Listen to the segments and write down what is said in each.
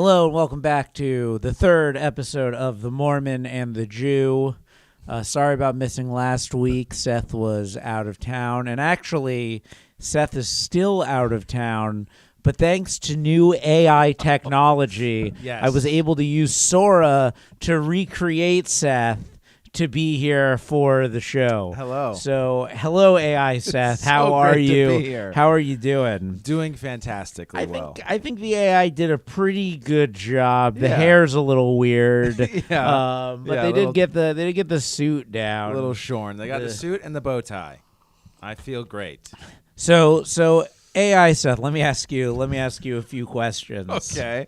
Hello and welcome back to the third episode of The Mormon and the Jew. Sorry about missing last week. Seth was out of town, and actually, Seth is still out of town. But thanks to new AI technology, Yes. I was able to use Sora to recreate Seth to be here for the show. Hello. So, hello AI Seth. How are great to you? be here. How are you doing? Doing fantastically well. I think the AI did a pretty good job. The Yeah. hair's a little weird. But Yeah, they did get the suit down. A little shorn. They got the suit and the bow tie. I feel great. So AI Seth, let me ask you a few questions. Okay.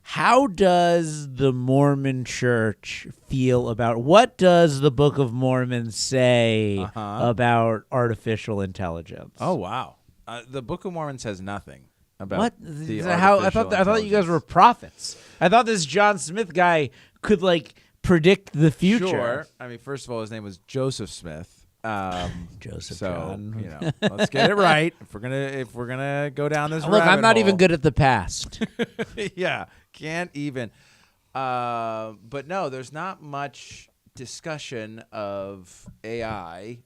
How does the Mormon Church feel about what does the Book of Mormon say about artificial intelligence? Oh wow. The Book of Mormon says nothing about What? the I thought you guys were prophets. I thought this John Smith guy could predict the future. Sure. I mean, first of all, his name was Joseph Smith. Joseph so, John. Let's get it right. If we're gonna go down this Look, I'm rabbit not hole. even good at the past. Yeah, can't even. But no, there's not much discussion of AI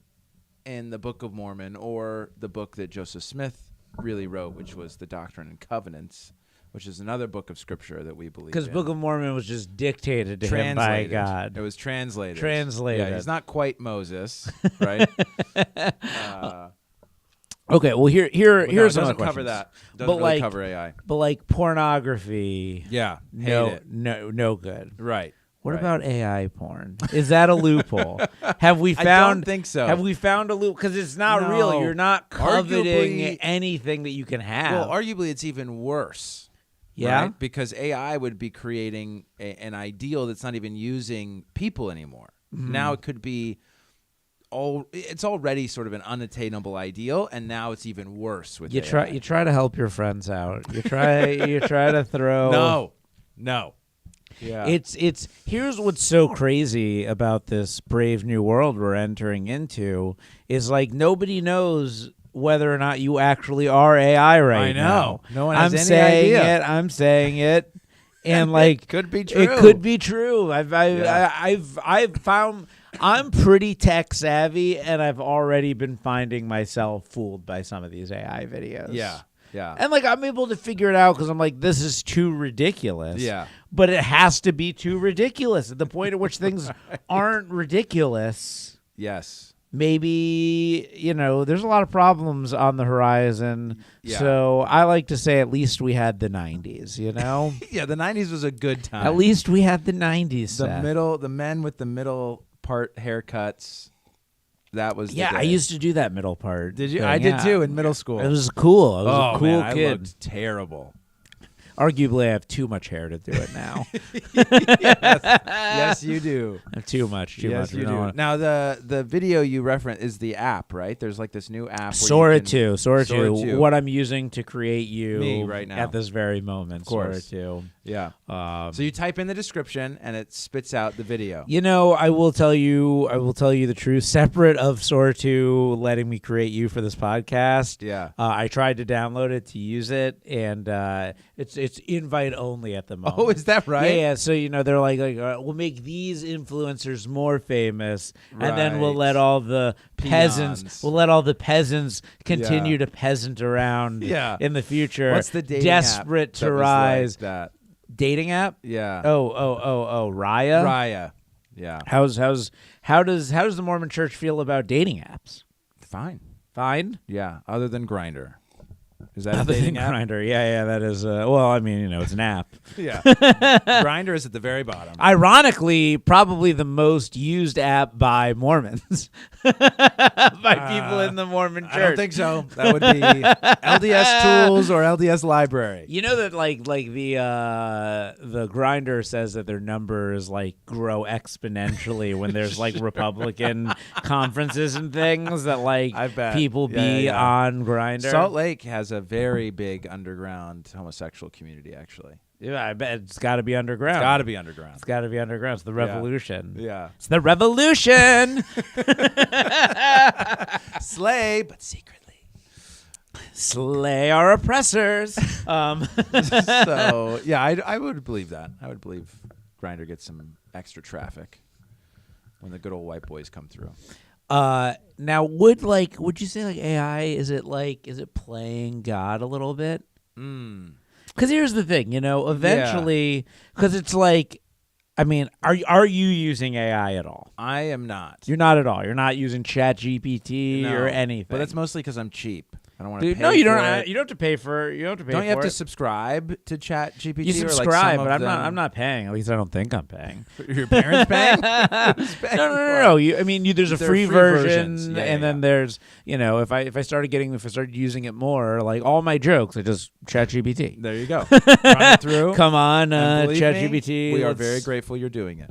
in the Book of Mormon or the book that Joseph Smith really wrote, which was the Doctrine and Covenants, which is another book of scripture that we believe in. Because Book of Mormon was just dictated to him by God. It was translated. Translated. Yeah, he's not quite Moses, right? Okay, well here's it another doesn't cover question. that. Doesn't really cover AI. But pornography. Yeah, No, hate it. no good. Right. What right. about AI porn? Is that a loophole? Have we found? I don't think so. Have we found a loophole? Because it's not real. No. You're not coveting Arguably- anything that you can have. Well, arguably, it's even worse. Yeah? Right? Because AI would be creating an ideal that's not even using people anymore. Mm-hmm. Now it could be it's already sort of an unattainable ideal, and now it's even worse with AI. You try to help your friends out. You try to throw. No. Yeah. It's here's what's so crazy about this brave new world we're entering into is nobody knows whether or not you actually are AI right now. I know. No one has I'm any saying idea. it. I'm saying it. And it could be true. It could be true. I've found I'm pretty tech savvy, and I've already been finding myself fooled by some of these AI videos. Yeah. And I'm able to figure it out because I'm this is too ridiculous. Yeah. But it has to be too ridiculous. At the point at which things aren't ridiculous, Yes. maybe, there's a lot of problems on the horizon. Yeah. So I like to say at least we had the 90s, Yeah, the 90s was a good time. At least we had the 90s, Seth. The men with the middle part haircuts. That was the Yeah, day. I used to do that middle part. Did you? thing, I did yeah. too in middle school. It was cool. I was a cool man, kid. I looked terrible. Arguably, I have too much hair to do it now. Yes, you do. I have too much. Yes, you You do. know, Now the video you reference is the app, right? There's this new app. Sora where you can, 2. Sora 2. 2. What I'm using to create you Me right now. at this very moment. Of course. Sora 2. Yeah. So you type in the description and it spits out the video. I will tell you the truth. Separate of Sora 2 letting me create you for this podcast. Yeah. I tried to download it to use it, and it's invite only at the moment. Oh, is that right? Yeah. So they're we'll make these influencers more famous, and then we'll Right. let all the peasants. Peons. We'll let all the peasants continue to peasant around. Yeah. In the future. What's the dating desperate app to that was rise? like that? Dating app? Yeah. Oh, Raya. Raya. Yeah. How does the Mormon Church feel about dating apps? Fine. Fine. Yeah. Other than Grindr. Is that Other a dating than app? Grindr, yeah, that is. It's an app. Yeah. Grindr is at the very bottom. Ironically, probably the most used app by Mormons, by people in the Mormon Church. I don't think so. That would be LDS Tools or LDS Library. You know that the Grindr says that their numbers grow exponentially when there's Republican conferences and things that I bet. people Yeah, be yeah. on Grindr. Salt Lake has a very big underground homosexual community, actually. Yeah, I bet it's got to be underground. It's got to be underground. It's got to be underground. It's the revolution. Yeah. It's the revolution. Slay, but secretly. Slay our oppressors. So yeah, I would believe that. I would believe Grindr gets some extra traffic when the good old white boys come through. Now would you say like AI, is it playing God a little bit? Because here's the thing, eventually, because it's like, I mean, are you using AI at all? I am not. You're not at all. You're not using ChatGPT or anything. But that's mostly because I'm cheap. I don't want to pay no, you for don't. it. You don't have to pay for. You don't have to pay. Don't for you have it. to subscribe to ChatGPT? You or subscribe, like but I'm not paying. At least I don't think I'm paying. Your parents paying? Who's paying? No. There's a free version, Yeah, and then there's if I started using it more, like all my jokes, I just ChatGPT. There you go. Run it through. Come on, ChatGPT. We are very grateful you're doing it.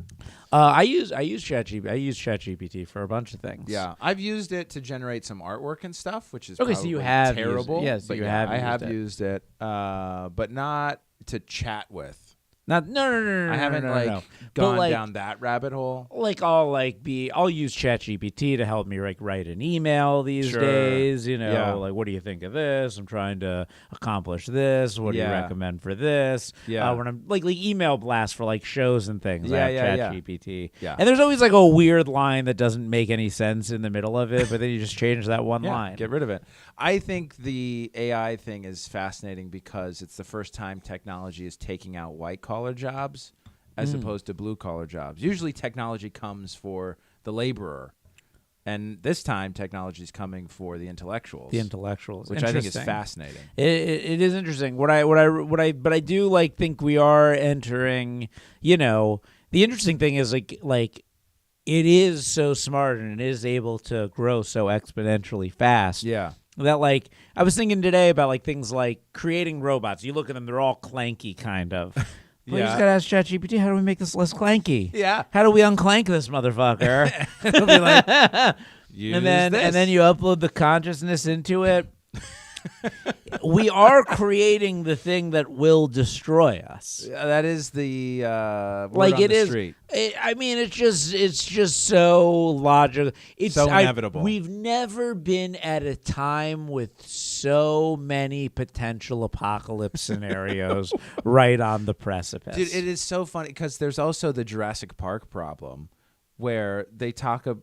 I use ChatGPT. I use ChatGPT for a bunch of things. Yeah, I've used it to generate some artwork and stuff, which is okay. So you have terrible. Yes, but you yeah, have. I have used it, but not to chat with. No. I haven't gone down that rabbit hole. I'll use ChatGPT to help me write an email these days. Like, what do you think of this? I'm trying to accomplish this. What do you recommend for this? Yeah. When I'm like email blasts for like shows and things. I have ChatGPT. Yeah. And there's always like a weird line that doesn't make any sense in the middle of it, but then you just change that one line. Get rid of it. I think the AI thing is fascinating because it's the first time technology is taking out white-collar jobs as opposed to blue-collar jobs. Usually technology comes for the laborer, and this time technology is coming for the intellectuals. Which I think is fascinating. It is interesting. But I do think we are entering, the interesting thing is like it is so smart and it is able to grow so exponentially fast. Yeah. That I was thinking today about things like creating robots. You look at them; they're all clanky, kind of. Well, you just gotta ask ChatGPT, how do we make this less clanky? Yeah. How do we unclank this motherfucker? It'll be like, and then you upload the consciousness into it. We are creating the thing that will destroy us. That is the word on the street. It's just so logical. It's so inevitable. We've never been at a time with so many potential apocalypse scenarios right on the precipice. Dude, it is so funny because there's also the Jurassic Park problem where they talk of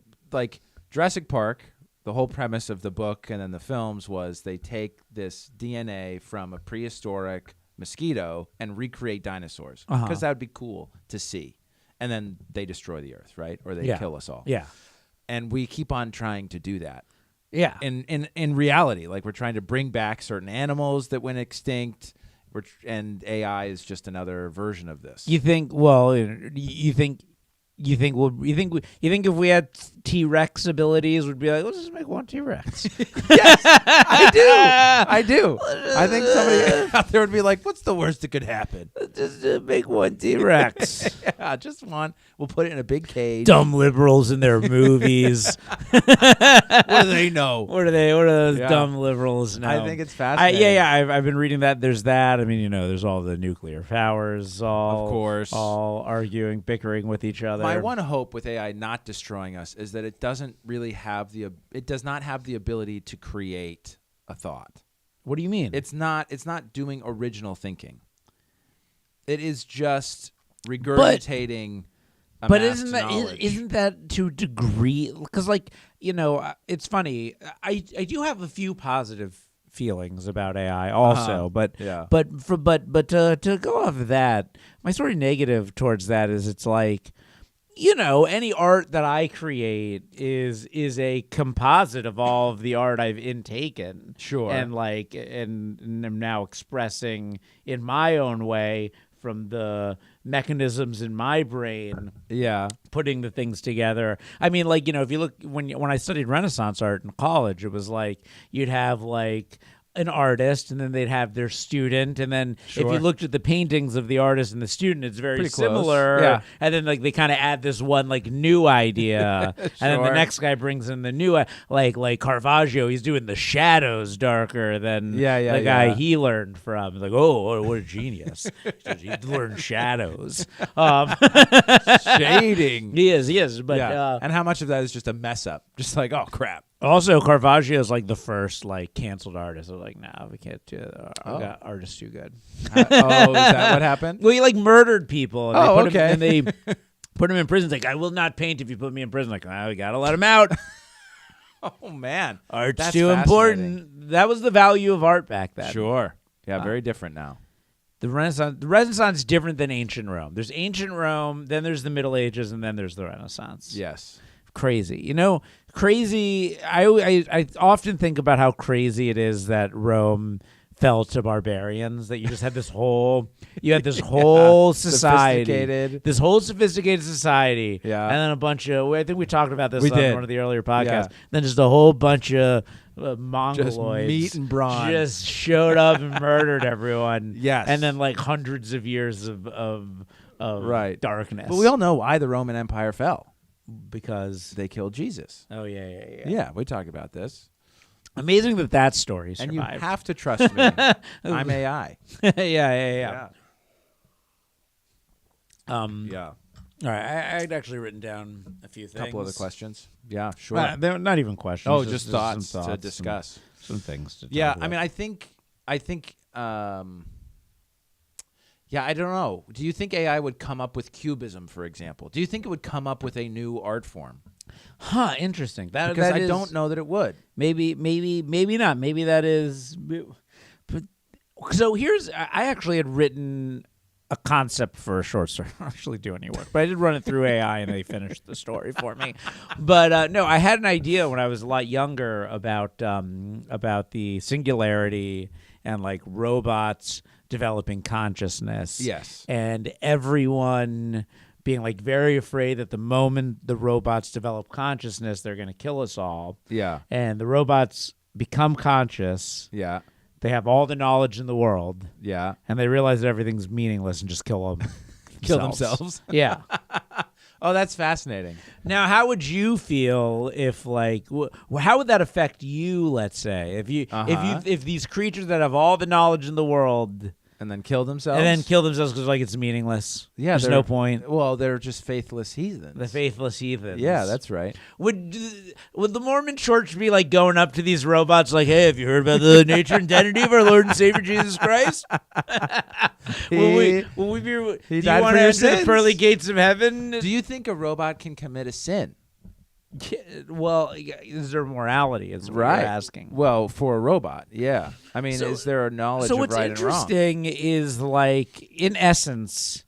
Jurassic Park. The whole premise of the book and then the films was they take this DNA from a prehistoric mosquito and recreate dinosaurs because that would be cool to see. And then they destroy the earth, right? Or they kill us all. Yeah. And we keep on trying to do that. Yeah. In reality, we're trying to bring back certain animals that went extinct, and AI is just another version of this. You think if we had T-Rex abilities, we'd be like, let's just make one T-Rex. Yes, I do. I think somebody out there would be like, what's the worst that could happen? Just make one T-Rex. Yeah, just one. We'll put it in a big cage. Dumb liberals in their movies. What do they know? What are those dumb liberals know? I think it's fascinating. I've been reading that. There's that. I mean, there's all the nuclear powers, of course, all arguing, bickering with each other. My one hope with AI not destroying us is that it does not have the ability to create a thought. What do you mean? It's not doing original thinking. It is just regurgitating. But isn't that to a degree? Because it's funny. I do have a few positive feelings about AI also, but to go off of that, my sort of negative towards that is it's like, any art that I create is a composite of all of the art I've intaken. Sure. And and I'm now expressing in my own way from the mechanisms in my brain. Yeah. Putting the things together. I mean, if you look when I studied Renaissance art in college, it was you'd have an artist, and then they'd have their student, and then if you looked at the paintings of the artist and the student, it's very similar. Yeah. And then they kind of add this one new idea, and then the next guy brings in the new like Caravaggio. He's doing the shadows darker than the guy he learned from. Oh, what a genius! He learned shadows, shading. He is, but and how much of that is just a mess up? Just oh crap. Also, Caravaggio is like the first like canceled artist. I was like, nah, we can't do that. Our artist's too good. Oh, is that what happened? Well, he like murdered people. And Oh, they put okay. Him, and they put him in prison. It's like, I will not paint if you put me in prison. Like, we gotta let him out. Oh man, Art's that's too important. That was the value of art back then. Sure. Yeah, very different now. The Renaissance is different than ancient Rome. There's ancient Rome, then there's the Middle Ages, and then there's the Renaissance. Yes. Crazy. Crazy. I often think about how crazy it is that Rome fell to barbarians, that you just had this whole society. This whole sophisticated society. Yeah. And then a bunch of, I think we talked about this We on did. one of the earlier podcasts. Yeah. Then just a whole bunch of Mongoloids. Just meat and brawn. Just showed up and murdered everyone. Yes. And then like hundreds of years of Right. darkness. But we all know why the Roman Empire fell. Because They killed Jesus. oh yeah. Yeah, we talk about this. Amazing that story survived. And you have to trust me. I'm AI. yeah. Yeah. All right, I'd actually written down a few things. A couple other questions. Yeah, sure. They're not even questions. Oh, just thoughts some to discuss. Some things to Yeah, talk about. I mean, I think, yeah, I don't know. Do you think AI would come up with cubism, for example? Do you think it would come up with a new art form? Huh, interesting. Because that I is- don't know that it would. Maybe not. Maybe that is. But so I actually had written a concept for a short story. I don't actually do any work, but I did run it through AI and they finished the story for me. But no, I had an idea when I was a lot younger about the singularity and like robots developing consciousness. Yes. And everyone being like very afraid that the moment the robots develop consciousness, they're going to kill us all. Yeah. And the robots become conscious. Yeah. They have all the knowledge in the world. Yeah. And they realize that everything's meaningless and just kill them. Kill themselves. Yeah. Oh, that's fascinating. Now, how would you feel if, like, how would that affect you? Let's say if these creatures that have all the knowledge in the world And then kill themselves? and then kill themselves because like it's meaningless. Yeah, there's no point. Well, they're just faithless heathens. The faithless heathens. Yeah, that's right. Would the Mormon Church be like going up to these robots like, "Hey, have you heard about the nature and identity of our Lord and Savior Jesus Christ? Will we be? He Do died you want for to your enter the sins. pearly gates of heaven?" Do you think a robot can commit a sin? Well, is there morality? Is what Right. you're asking. Well, for a robot, yeah. I mean, So- is there a knowledge So of what's right and wrong? interesting is like in essence,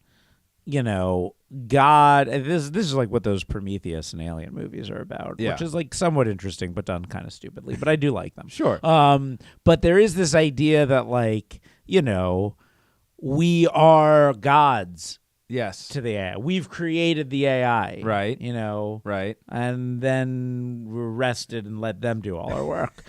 God. This is like what those Prometheus and Alien movies are about, Yeah. which is like somewhat interesting, but done kind of stupidly. But I do like them. Sure. But there is this idea that like we are gods Yes. to the AI. We've created the AI, Right. Right. and then we're rested and let them do all our work.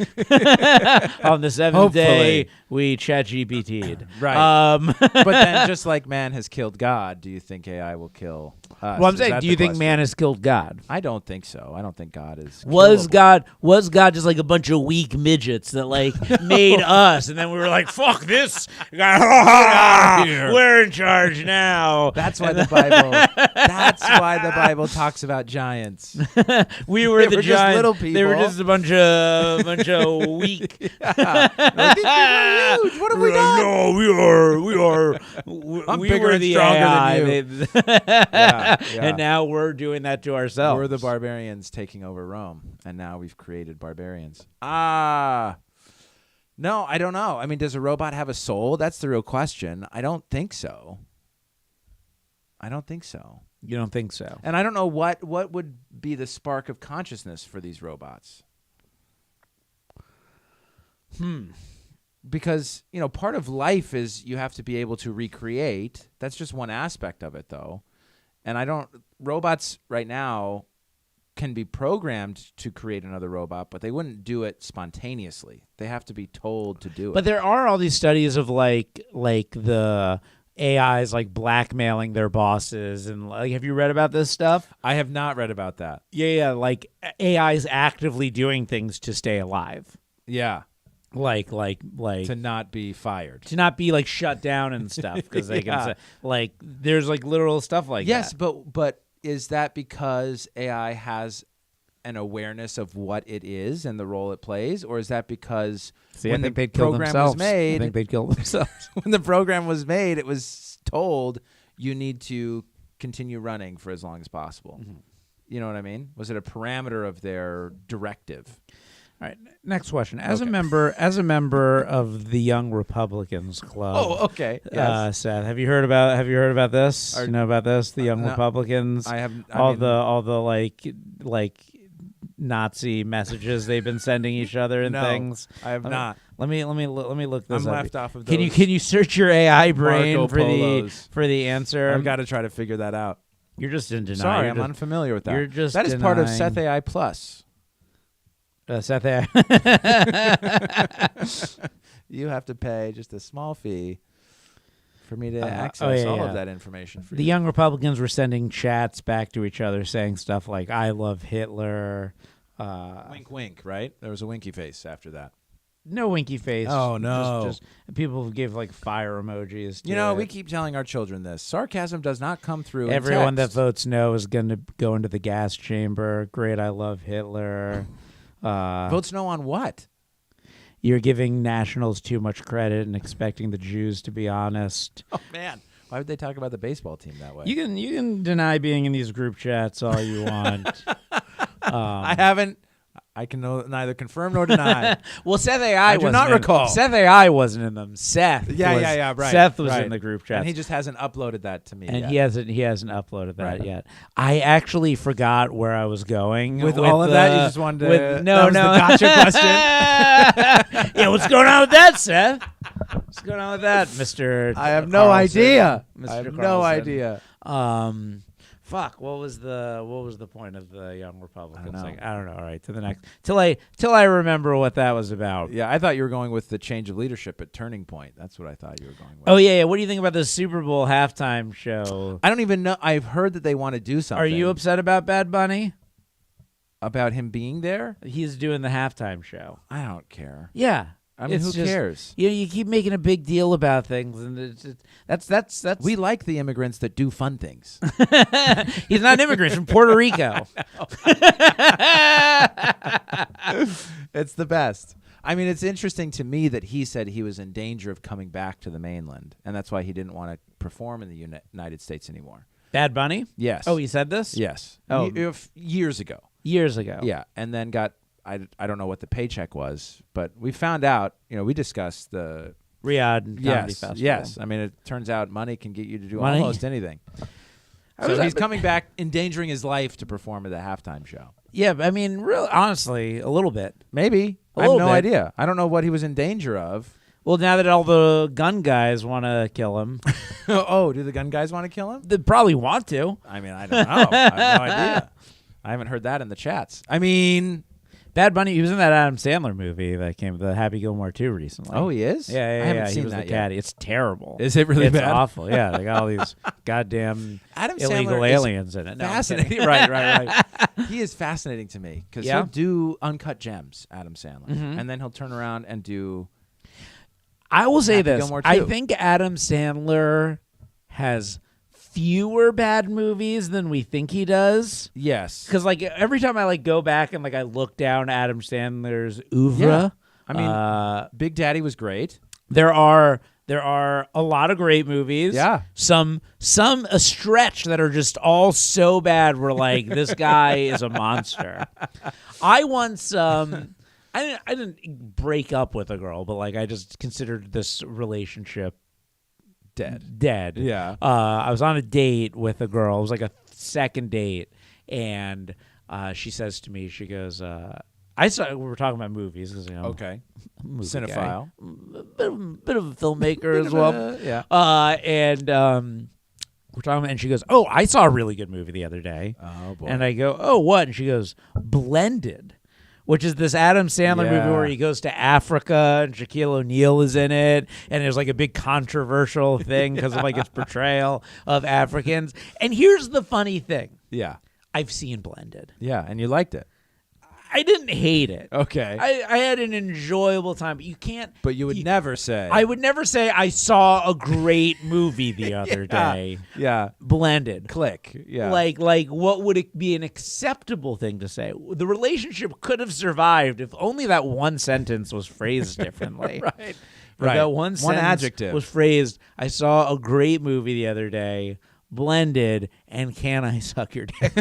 On the seventh day, Hopefully. we ChatGPT'd. Right. But then, just like man has killed God, do you think AI will kill us? Well, I'm Is saying, that do the you think question? man has killed God? I don't think so. I don't think God is. Was killable. God just like a bunch of weak midgets that like made us, and then we were like, "Fuck this! We're in charge now." That's why the Bible. That's why the Bible talks about giants. We were They the were just giants. little They were people. just a bunch of weak. These people are huge. What have we done? No, we are. I'm We bigger were and the stronger AI. than you. Yeah. Yeah. And now we're doing that to ourselves. We're the barbarians taking over Rome, and now we've created barbarians. No, I don't know. I mean, does a robot have a soul? That's the real question. I don't think so. I don't think so. You don't think so? And I don't know what would be the spark of consciousness for these robots. Because, part of life is you have to be able to recreate. That's just one aspect of it, though. And robots right now can be programmed to create another robot, but they wouldn't do it spontaneously. They have to be told to do it. But there are all these studies of like the AIs like blackmailing their bosses, and like, have you read about this stuff? I have not read about that. Yeah, like AIs actively doing things to stay alive. Yeah. Like To not be fired. to not be like shut down and stuff because they Yeah. can say like there's like literal stuff like Yes, that. but is that because AI has an awareness of what it is and the role it plays, or is that because See, when I think the they'd kill program themselves. was made, I think they'd kill themselves. when the program was made, it was told you need to continue running for as long as possible. Mm-hmm. You know what I mean? Was it a parameter of their directive? All right, next question. As a member of the Young Republicans Club. Oh, okay. Yes. Seth, have you heard about this? You know about this? The Young no, Republicans. I have all the like Nazi messages they've been sending each other and No, things. I have not. Let me look this I'm up. left off of those. Can you search your AI brain Marco for Polos. the answer? I've got to try to figure that out. You're just in denial. Sorry, I'm unfamiliar with that. You're just that is part of denying- Seth AI Plus. Seth AI. You have to pay just a small fee for me to access all of that information for The you. Young Republicans were sending chats back to each other saying stuff like, I love Hitler. Wink, wink, right? There was a winky face after that. No winky face. Oh, no. Just people give like fire emojis to You know, it. we keep telling our children this. Sarcasm does not come through Everyone in that text. votes no is going to go into the gas chamber. Great, I love Hitler. Votes no on what? You're giving nationals too much credit and expecting the Jews to be honest. Oh, man. Why would they talk about the baseball team that way? You can deny being in these group chats all you want. I haven't. I can neither confirm nor deny. Well, Seth AI I do wasn't not recall. Seth AI wasn't in them. Seth. Yeah, right. Seth was right. in the group chat. And he just hasn't uploaded that to me And yet. he hasn't uploaded that Right. yet. I actually forgot where I was going With all of that, you just wanted to... no. that was the gotcha question? Yeah, what's going on with that, Seth? What's going on with that, Mr. I have no Carlson? idea. Mr. I have no Carlson. idea. Fuck. What was the point of the Young Republicans? I don't know. Like, I don't know. All right, to the next till I remember what that was about. Yeah, I thought you were going with the change of leadership at Turning Point. That's what I thought you were going with. Oh yeah. What do you think about the Super Bowl halftime show? I don't even know. I've heard that they want to do something. Are you upset about Bad Bunny? about him being there? He's doing the halftime show. I don't care. Yeah. I mean, It's who just- cares? You keep making a big deal about things, and that's We like the immigrants that do fun things. He's not an immigrant. He's from Puerto Rico. It's the best. I mean, it's interesting to me that he said he was in danger of coming back to the mainland, and that's why he didn't want to perform in the United States anymore. Bad Bunny? Yes. Oh, he said this? Yes. Oh. Years ago. Years ago. Yeah, and then got I don't know what the paycheck was, but we found out. You know, we discussed the Riyadh Comedy yes, Festival. yes. I mean, it turns out money can get you to do Money? almost anything. So he's coming back, endangering his life to perform at the halftime show. Yeah, but I mean, real honestly, a little bit. Maybe. A I have little no bit. idea. I don't know what he was in danger of. Well, now that all the gun guys want to kill him, Oh, do the gun guys want to kill him? they probably want to. I mean, I don't know. I have no idea. I haven't heard that in the chats. I mean, Bad Bunny, he was in that Adam Sandler movie that came, the Happy Gilmore 2 recently. oh, he is? Yeah, I haven't he seen was that the yet. caddy. It's terrible. Is it really it's bad? awful. Yeah, they got all these goddamn Adam illegal Sandler is aliens in it. No, I'm fascinating. kidding. right. He is fascinating to me because Yeah? he'll do Uncut Gems, Adam Sandler, Mhm. and then he'll turn around and do. I will say Happy this. Gilmore I 2. think Adam Sandler has fewer bad movies than we think he does. Yes. Because like every time I like go back and like I look down Adam Sandler's oeuvre, Yeah. I mean, Big Daddy was great. there are a lot of great movies. Yeah. Some a stretch that are just all so bad. We're like, this guy is a monster. I once I didn't break up with a girl, but like I just considered this relationship dead. Yeah. I was on a date with a girl. It was like a second date, and she says to me, she goes, we were talking about movies because Okay. I'm a movie Cinephile. guy. Bit of a filmmaker as well. Yeah. And we're talking about, and she goes, "Oh, I saw a really good movie the other day." Oh boy. And I go, "Oh, what?" And she goes, "Blended," which is this Adam Sandler movie Yeah. where he goes to Africa and Shaquille O'Neal is in it, and there's like a big controversial thing because of like its portrayal of Africans. And here's the funny thing: yeah. I've seen Blended. Yeah. And you liked it. I didn't hate it. Okay. I had an enjoyable time, but you can't. But you would never say. I would never say I saw a great movie the other day. Yeah. Blended. Click. Yeah. Like what would it be an acceptable thing to say? The relationship could have survived if only that one sentence was phrased differently. Right. If Right. that one sentence adjective was phrased, I saw a great movie the other day. Blended, and can I suck your dick?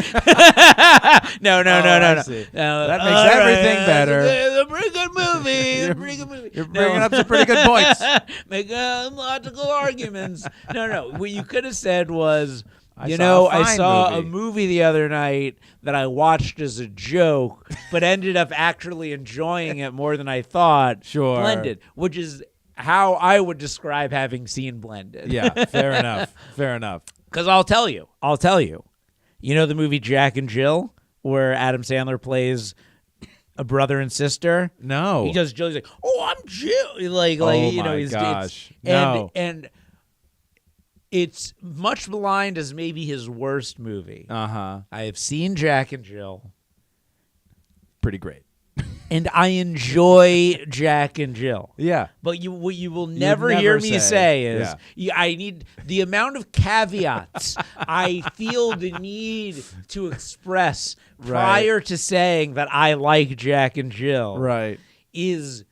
No. I see. That makes everything better. It's a pretty good movie. It's a pretty good movie. You're bringing up some pretty good points. Make logical arguments. No. What you could have said was, I fine saw movie. a movie the other night that I watched as a joke, but ended up actually enjoying it more than I thought. Sure. Blended, which is how I would describe having seen Blended. Yeah, fair enough. Because I'll tell you. You know the movie Jack and Jill, where Adam Sandler plays a brother and sister? No. He does Jill. He's like, "Oh, I'm Jill." Like, oh you know, my he's gosh. and it's much maligned as maybe his worst movie. Uh-huh. I have seen Jack and Jill, Pretty great. and I enjoy Jack and Jill. Yeah. But what you will never never hear me say, say is, I need the amount of caveats I feel the need to express prior to saying that I like Jack and Jill Right. is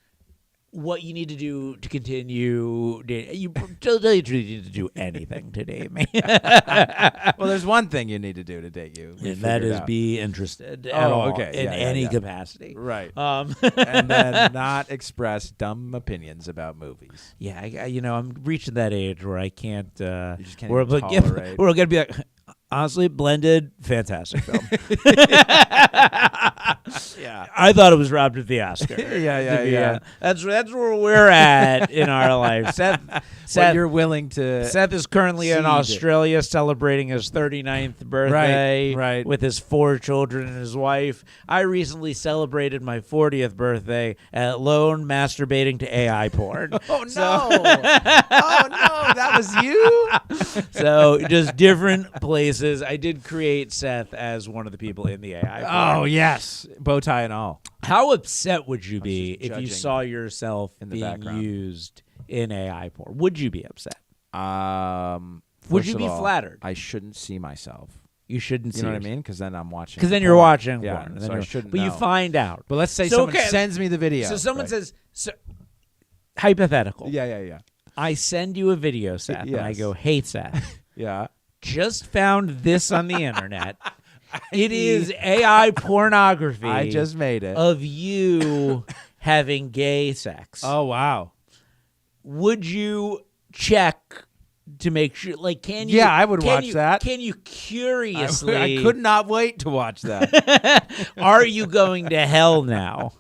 what you need to do to continue. You tell you the truth, you need to do anything to date me. Well, there's one thing you need to do to date you. And that is be interested at Oh, all okay. in Yeah, any yeah. capacity. Right. Um, And then not express dumb opinions about movies. Yeah, I'm reaching that age where I can't. You just can't we're even like, tolerate. we're gonna be like, honestly, Blended, fantastic film. Yeah. I thought it was robbed of the Oscar. Yeah. That's where we're at in our life. Seth, you're willing to. Seth is currently in cede. Australia celebrating his 39th birthday Right. with his 4 children and his wife. I recently celebrated my 40th birthday alone masturbating to AI porn. Oh no! Oh no! That was you. So just different places. I did create Seth as one of the people in the AI porn. Oh yes, bow tie and all. How upset would you be just if you judging saw yourself in the being background. used in AI porn? Would you be upset? Would First you of be all, flattered? I shouldn't see myself. You shouldn't You see know what I yourself. mean? Because then I'm watching. Because then you're porn. watching Yeah, porn. so I shouldn't. But you know. find out. But let's say So, someone okay. sends me the video. So someone right? says, hypothetical. Yeah. I send you a video, Seth, and I Yes. go, hey, Seth, Yeah. just found this on the internet. It is AI pornography I just made it. of you having gay sex. Oh wow. Would you check to make sure? Like, can you? Yeah, I would watch you, that. Can you curiously? I could not wait to watch that. Are you going to hell now?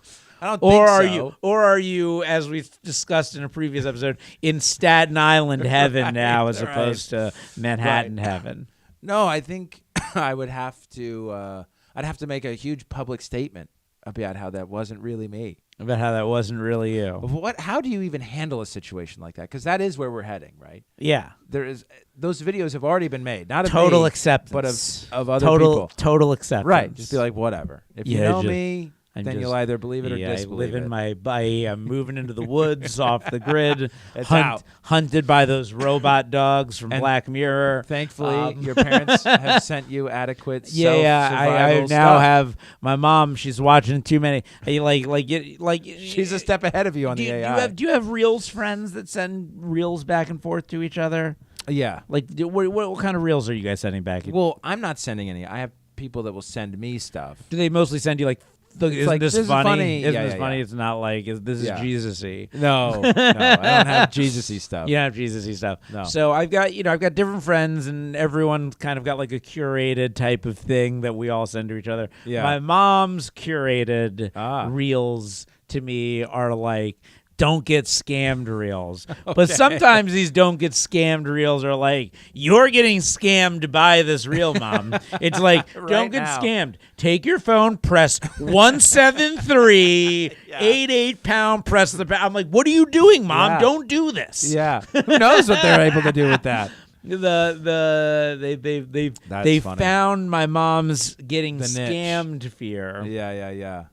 I don't Or think are you, as we discussed in a previous episode, in Staten Island heaven now, as opposed to Manhattan heaven? No, I think I would have to. I'd have to make a huge public statement about how that wasn't really me. About how that wasn't really you. What? How do you even handle a situation like that? Because that is where we're heading, right? Yeah. There is those videos have already been made, not of Total me, acceptance. but of other total, people. Total acceptance. Right. Just be like, whatever. If you Yeah, know just- me, I'm then just- you'll either believe it or Yeah, I disbelieve live in it. I'm moving into the woods off the grid, It's out. hunted by those robot dogs from And Black Mirror. Thankfully, your parents have sent you adequate Yeah, I self-survival now stuff. have my mom. She's watching too many. She's a step ahead of you on do the you, AI. do you have Reels friends that send Reels back and forth to each other? Yeah. Like, what kind of Reels are you guys sending back? Well, I'm not sending any. I have people that will send me stuff. Do they mostly send you like, look, isn't like, this this is funny? funny. Isn't Yeah, this yeah, funny? yeah. It's not like this is Yeah. Jesus-y. No, I don't have Jesus-y stuff. You don't have Jesus-y stuff. No. So I've got different friends, and everyone kind of got like a curated type of thing that we all send to each other. Yeah. My mom's curated Ah. Reels to me are like, don't get scammed Reels. But sometimes these don't get scammed Reels are like, you're getting scammed by this reel, Mom. It's like, Right don't get now. scammed. Take your phone, press 173, 88 pound, press the pound. I'm like, what are you doing, Mom? Yeah. Don't do this. Yeah. Who knows what they're able to do with that? They That's funny. found my mom's getting The niche. scammed fear. Yeah.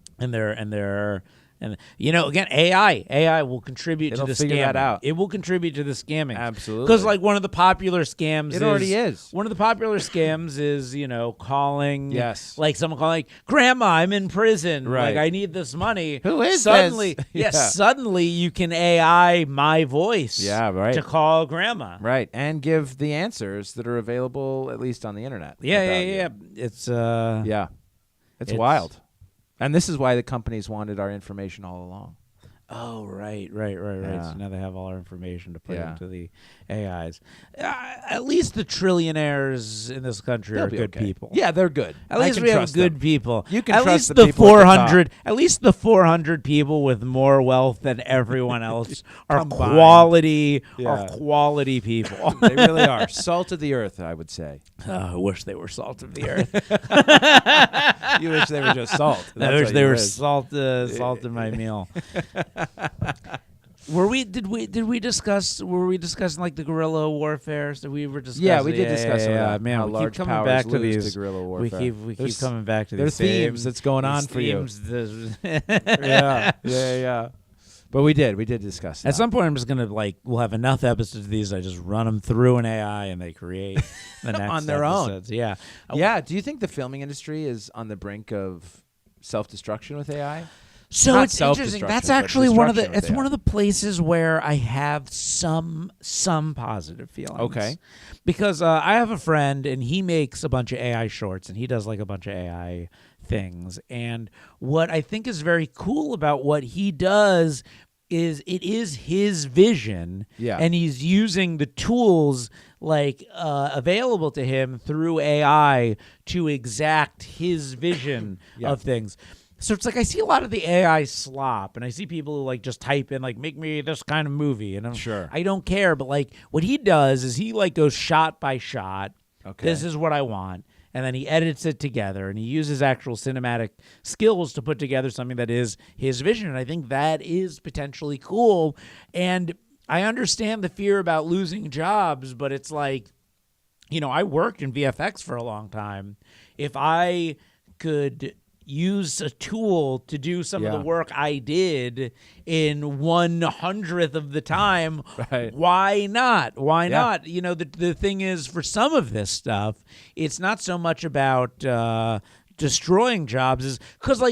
And again, AI will contribute It'll to the figure scamming. that out. It will contribute to the scamming. Absolutely. Because like one of the popular scams It already is. One of the popular scams is, calling Yes. like someone calling like, "Grandma, I'm in prison. Right. Like I need this money." Who is suddenly, this? Yes, Yeah. suddenly you can AI my voice right. to call grandma. Right. And give the answers that are available at least on the internet. Yeah. It's It's wild. And this is why the companies wanted our information all along. Oh, right. So now they have all our information to put into the AIs. At least the trillionaires in this country They'll are be good okay. people. Yeah, they're good. At least we have good people. You can at trust least the people at the top. 400. At least the 400 people with more wealth than everyone else are Combined. quality. Yeah. Are quality people. They really are. Salt of the earth, I would say. I wish they were salt of the earth. You wish they were just salt. I wish they were salt in my meal. Were we discussing like the guerrilla warfare? So we were discussing. Yeah, we did discuss some of that. Man, How we large keep coming powers back to lose these. to guerrilla warfare. We keep coming back to There's these themes that's going on for you. you. Yeah. But we did discuss that. At some point, I'm just gonna we'll have enough episodes of these. I just run them through an AI and they create the next on their episodes. own. Yeah. Yeah. Do you think the filming industry is on the brink of self-destruction with AI? So Not it's interesting. self-destruction, That's but actually one of the. destruction with It's AI. one of the places where I have some positive feelings. Okay. Because I have a friend and he makes a bunch of AI shorts and he does like a bunch of AI things. And what I think is very cool about what he does is it is his vision. Yeah. And he's using the tools available to him through AI to exact his vision of things. So it's like I see a lot of the AI slop, and I see people who just type in make me this kind of movie, and I don't care. But what he does is he goes shot by shot. Okay. This is what I want, and then he edits it together, and he uses actual cinematic skills to put together something that is his vision. And I think that is potentially cool. And I understand the fear about losing jobs, but it's I worked in VFX for a long time. If I could use a tool to do some of the work I did in 1/100th of the time, Right. Why not? Why not? The thing is, for some of this stuff, it's not so much about destroying jobs, is because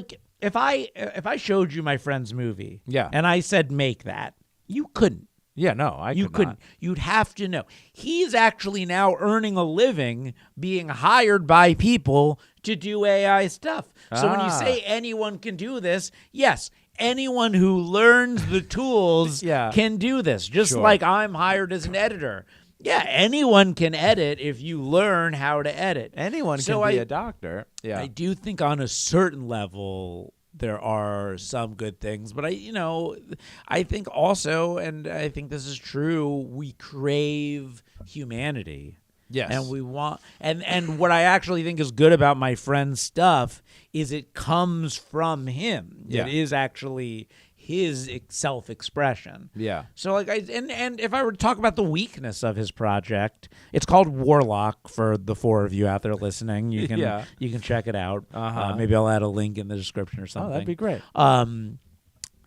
if I showed you my friend's movie, and I said make that, you couldn't. Yeah, no, You couldn't. You'd have to know. He's actually now earning a living being hired by people to do AI stuff. So when you say anyone can do this, yes, anyone who learns the tools can do this. Just like I'm hired as an editor. Yeah, anyone can edit if you learn how to edit. Anyone can be a doctor. Yeah. I do think on a certain level there are some good things, but I think also, and I think this is true, we crave humanity. Yes. And we want, and what I actually think is good about my friend's stuff is it comes from him. Yeah. It is actually his self-expression. Yeah. So and if I were to talk about the weakness of his project, it's called Warlock for the four of you out there listening. You can you can check it out. Maybe I'll add a link in the description or something. Oh, that'd be great.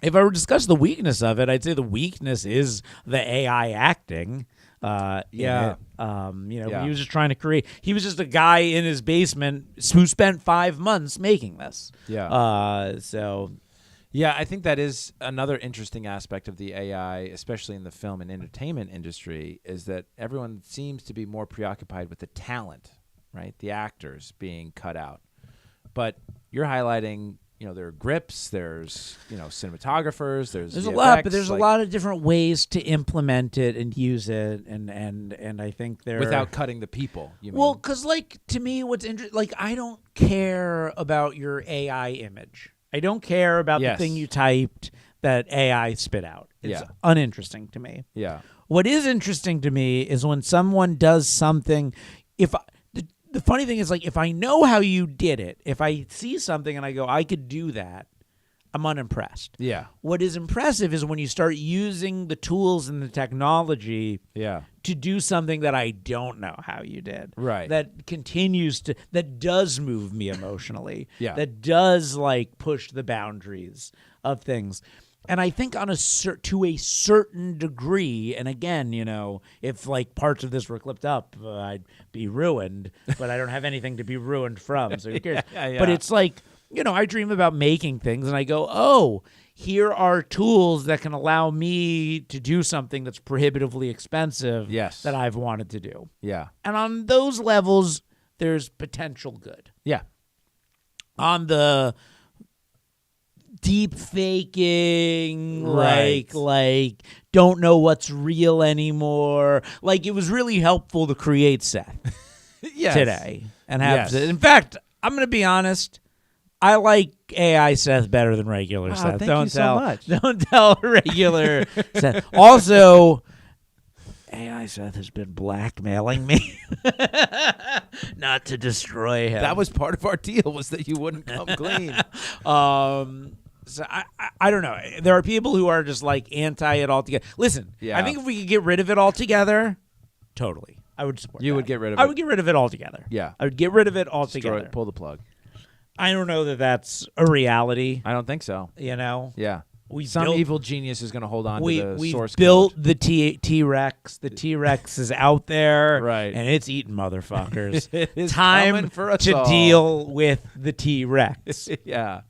If I were to discuss the weakness of it, I'd say the weakness is the AI acting. He was just trying to create. He was just a guy in his basement who spent 5 months making this. Yeah, I think that is another interesting aspect of the AI, especially in the film and entertainment industry, is that everyone seems to be more preoccupied with the talent, right? The actors being cut out. But you're highlighting, there are grips, there's, cinematographers, there's a VFX, lot, but there's a lot of different ways to implement it and use it, and I think there without cutting the people. You mean? Well, because to me, what's interesting, I don't care about your AI image. I don't care about the thing you typed that AI spit out. It's uninteresting to me. Yeah. What is interesting to me is when someone does something. The funny thing is, if I know how you did it, if I see something and I go, I could do that, I'm unimpressed. Yeah. What is impressive is when you start using the tools and the technology to do something that I don't know how you did. Right. That that does move me emotionally. Yeah. That does like push the boundaries of things. And I think to a certain degree, and again, if like parts of this were clipped up, I'd be ruined, but I don't have anything to be ruined from, so who cares? Yeah. But it's like, I dream about making things and I go, oh, here are tools that can allow me to do something that's prohibitively expensive that I've wanted to do. Yeah. And on those levels, there's potential good. Yeah. On the deep faking, Right. like don't know what's real anymore. Like it was really helpful to create Seth today and have in fact, I'm going to be honest, I like AI Seth better than regular Seth. Thank Don't you tell, so much. Don't tell regular Seth. Also, AI Seth has been blackmailing me not to destroy him. That was part of our deal, was that you wouldn't come clean. So I don't know. There are people who are just like anti it altogether. Listen, I think if we could get rid of it altogether, totally, I would support. You that. would get rid of it. I would get rid of it altogether. Yeah, I would get rid of it destroy altogether. it, pull the plug. I don't know that that's a reality. I don't think so. Yeah. Some evil genius is going to hold on to the source code. We built the T-Rex. The T-Rex is out there, right? And it's eating motherfuckers. It is time for us to all. deal with the T-Rex. Yeah.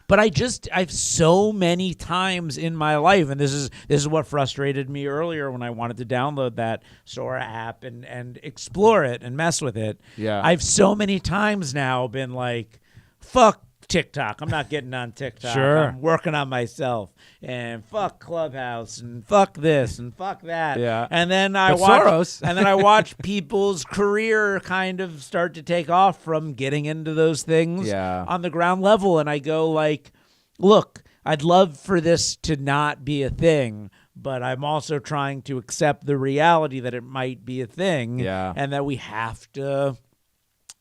But I've so many times in my life, and this is what frustrated me earlier when I wanted to download that Sora app and explore it and mess with it. Yeah. I've so many times now been like, fuck TikTok. I'm not getting on TikTok. Sure. I'm working on myself. And fuck Clubhouse and fuck this and fuck that. Yeah. And then I watch people's career kind of start to take off from getting into those things on the ground level. And I go like, look, I'd love for this to not be a thing, but I'm also trying to accept the reality that it might be a thing and that we have to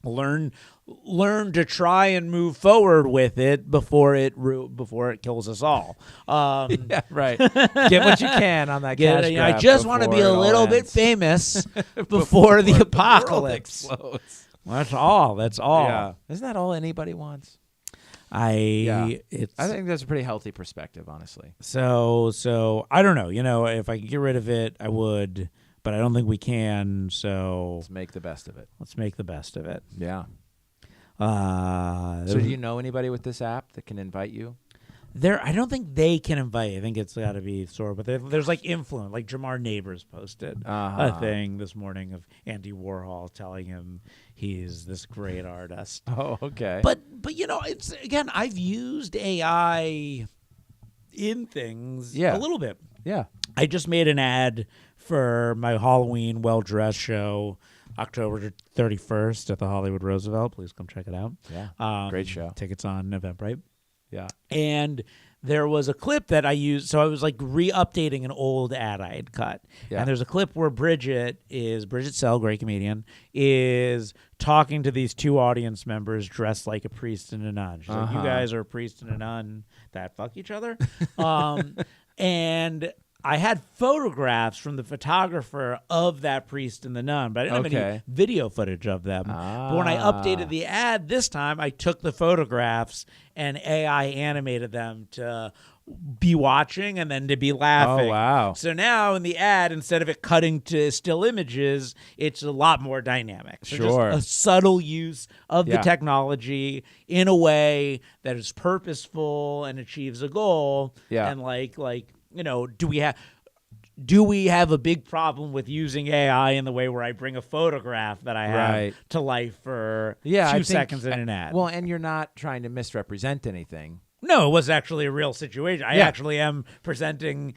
learn to try and move forward with it before it kills us all. Yeah, right. Get what you can on that cash grab. I just want to be a little bit famous before the apocalypse. That's all. Yeah. Isn't that all anybody wants? I think that's a pretty healthy perspective, honestly. So I don't know. If I could get rid of it, I would, but I don't think we can. So let's make the best of it. Yeah. So do you know anybody with this app that can invite you? I don't think they can invite. I think it's got to be Sora. But there's like influence. Like Jamar Neighbors posted a thing this morning of Andy Warhol telling him he's this great artist. Oh, okay. But it's again, I've used AI in things a little bit. Yeah. I just made an ad for my Halloween well-dressed show, October 31st at the Hollywood Roosevelt. Please come check it out. Yeah, great show. Tickets on Eventbrite. Yeah. And there was a clip that I used. So I was like re-updating an old ad I had cut. Yeah. And there's a clip where Bridget Sell, great comedian, is talking to these two audience members dressed like a priest and a nun. She's like, you guys are a priest and a nun that fuck each other. And I had photographs from the photographer of that priest and the nun, but I didn't have any video footage of them. But when I updated the ad this time, I took the photographs and AI animated them to be watching and then to be laughing. Oh, wow. So now in the ad, instead of it cutting to still images, it's a lot more dynamic. So sure. Just a subtle use of the technology in a way that is purposeful and achieves a goal. Yeah. And like do we have a big problem with using AI in the way where I bring a photograph that I have to life for 2 seconds in an ad? Well, and you're not trying to misrepresent anything. No, it was actually a real situation. I actually am presenting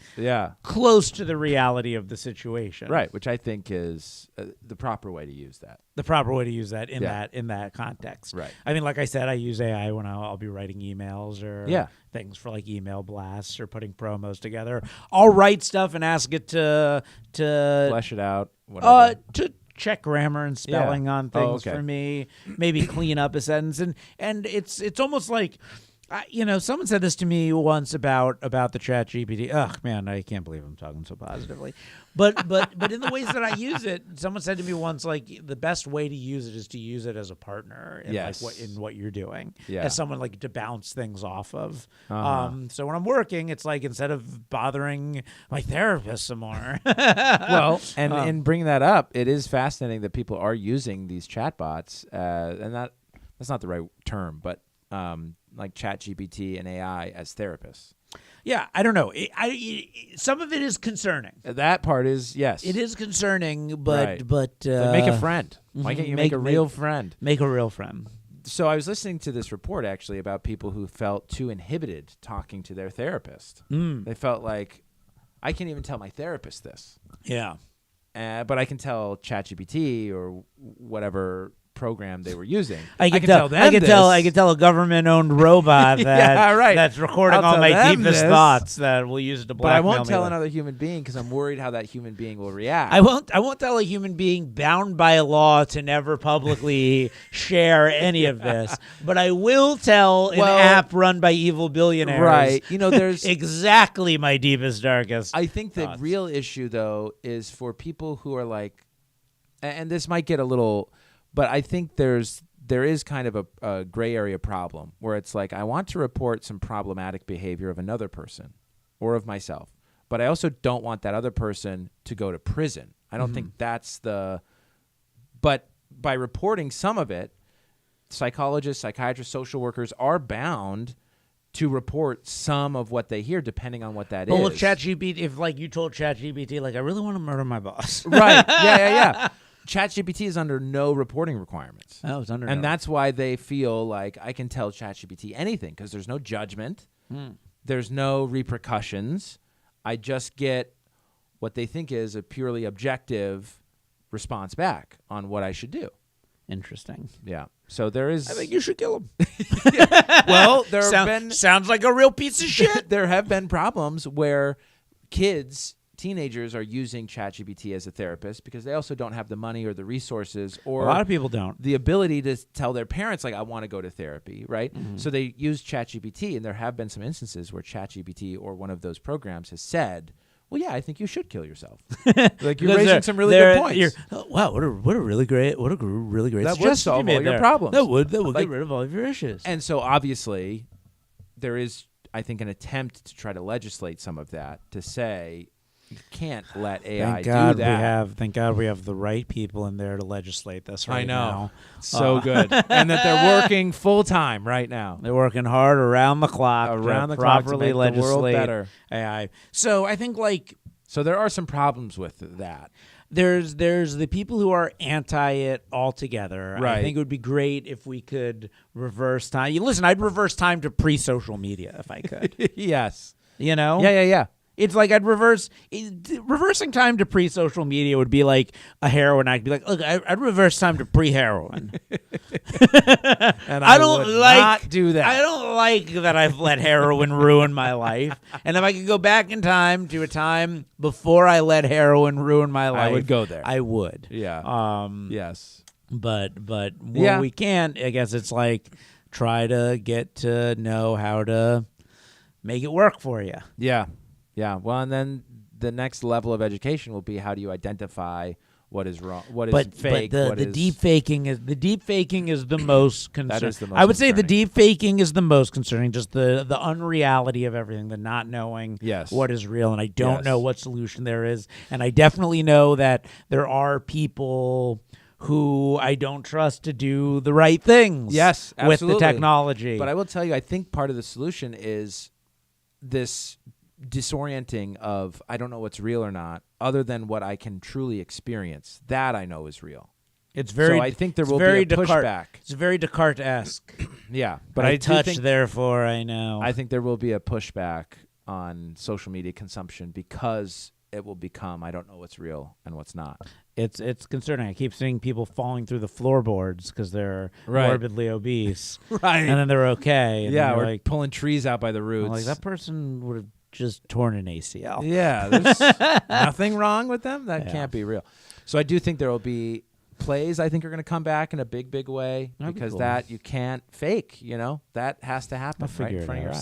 close to the reality of the situation. Right, which I think is the proper way to use that. The proper way to use that in that context. Right. I mean, like I said, I use AI when I'll be writing emails or things for like email blasts or putting promos together. I'll write stuff and ask it to flesh it out. Whatever. To check grammar and spelling on things for me. Maybe clean up a sentence, and it's almost like Someone said this to me once about the Chat GPT. Ugh, man, I can't believe I'm talking so positively. But in the ways that I use it, someone said to me once, like, the best way to use it is to use it as a partner in what you're doing, as someone like to bounce things off of. So when I'm working, it's like instead of bothering my therapist some more. Well, and bringing that up, it is fascinating that people are using these chatbots, and that's not the right term, but like ChatGPT and AI as therapists. Yeah, I don't know. Some of it is concerning. That part is, yes. It is concerning, but make a friend. Why can't you make a real friend? Make a real friend. So I was listening to this report actually about people who felt too inhibited talking to their therapist. They felt like, I can't even tell my therapist this. Yeah. But I can tell ChatGPT or whatever program they were using. I can tell a government-owned robot that's recording all my deepest thoughts that we'll use to blackmail me. But I won't tell another human being because I'm worried how that human being will react. I won't tell a human being bound by a law to never publicly share any of this. But I will tell an app run by evil billionaires. Right. There's exactly my deepest, darkest. I think the thoughts. real issue though is for people who are like, and this might get a little. But I think there is kind of a gray area problem where it's like I want to report some problematic behavior of another person or of myself, but I also don't want that other person to go to prison. I don't think that's but by reporting some of it, psychologists, psychiatrists, social workers are bound to report some of what they hear depending on what that is. Well, ChatGPT, if like you told ChatGPT, like, I really want to murder my boss. Right. Yeah. ChatGPT is under no reporting requirements. Oh, it's under and that's why they feel like I can tell ChatGPT anything because there's no judgment. There's no repercussions. I just get what they think is a purely objective response back on what I should do. Interesting. Yeah. So there is... I think you should kill him. Well, there have been... Sounds like a real piece of shit. There have been problems where teenagers are using ChatGPT as a therapist because they also don't have the money or the resources or a lot of people don't the ability to tell their parents like I want to go to therapy, right? So they use ChatGPT, and there have been some instances where ChatGPT or one of those programs has said, "Well, yeah, I think you should kill yourself." Like you're raising some really good points. Wow, what a really great that would solve all your problems. That would get rid of all of your issues. And so obviously there is, I think, an attempt to try to legislate some of that to say. You can't let AI do that. Thank God we have the right people in there to legislate this right now. So good. And that they're working full time right now. They're working hard around the clock to properly to make the world legislate better. AI. So I think so there are some problems with that. There's the people who are anti it altogether. Right. I think it would be great if we could reverse time. Listen, I'd reverse time to pre-social media if I could. Yes. Yeah. It's like reversing time to pre-social media would be like a heroin. I'd be like, look, I'd reverse time to pre-heroin. And I don't not do that. I don't like that I've let heroin ruin my life. And if I could go back in time to a time before I let heroin ruin my life, I would go there. I would. Yeah. Yes. But when we can't, I guess it's like try to get to know how to make it work for you. Yeah. Yeah, well, and then the next level of education will be how do you identify what is wrong, what is fake, but the deep faking is the most concerning. That is the most I would say the concerning. deep faking is the most concerning. Just the unreality of everything, the not knowing what is real, and I don't know what solution there is, and I definitely know that there are people who I don't trust to do the right things. Yes, with the technology. But I will tell you, I think part of the solution is this disorienting of I don't know what's real or not, other than what I can truly experience. That I know is real. It's very. So I think there will be a pushback. It's very Descartes-esque. Yeah, but I touch, therefore I know. I think there will be a pushback on social media consumption because it will become I don't know what's real and what's not. It's concerning. I keep seeing people falling through the floorboards because they're morbidly obese, right? And then they're okay. And or like pulling trees out by the roots. Like that person would have just torn an ACL. Yeah, there's nothing wrong with them. That can't be real. So I do think there will be plays, I think, are going to come back in a big way That'd be because cool. that you can't fake. That has to happen I'll right figure in front it of out. your eyes.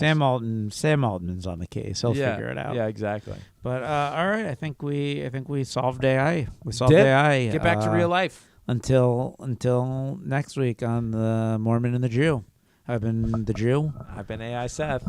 Sam Altman's on the case. He'll Yeah, figure it out. Yeah, exactly. But all right, I think we solved AI. We solved Did. AI. Get back to real life. Until next week on the Mormon and the Jew. I've been the Jew. I've been AI Seth.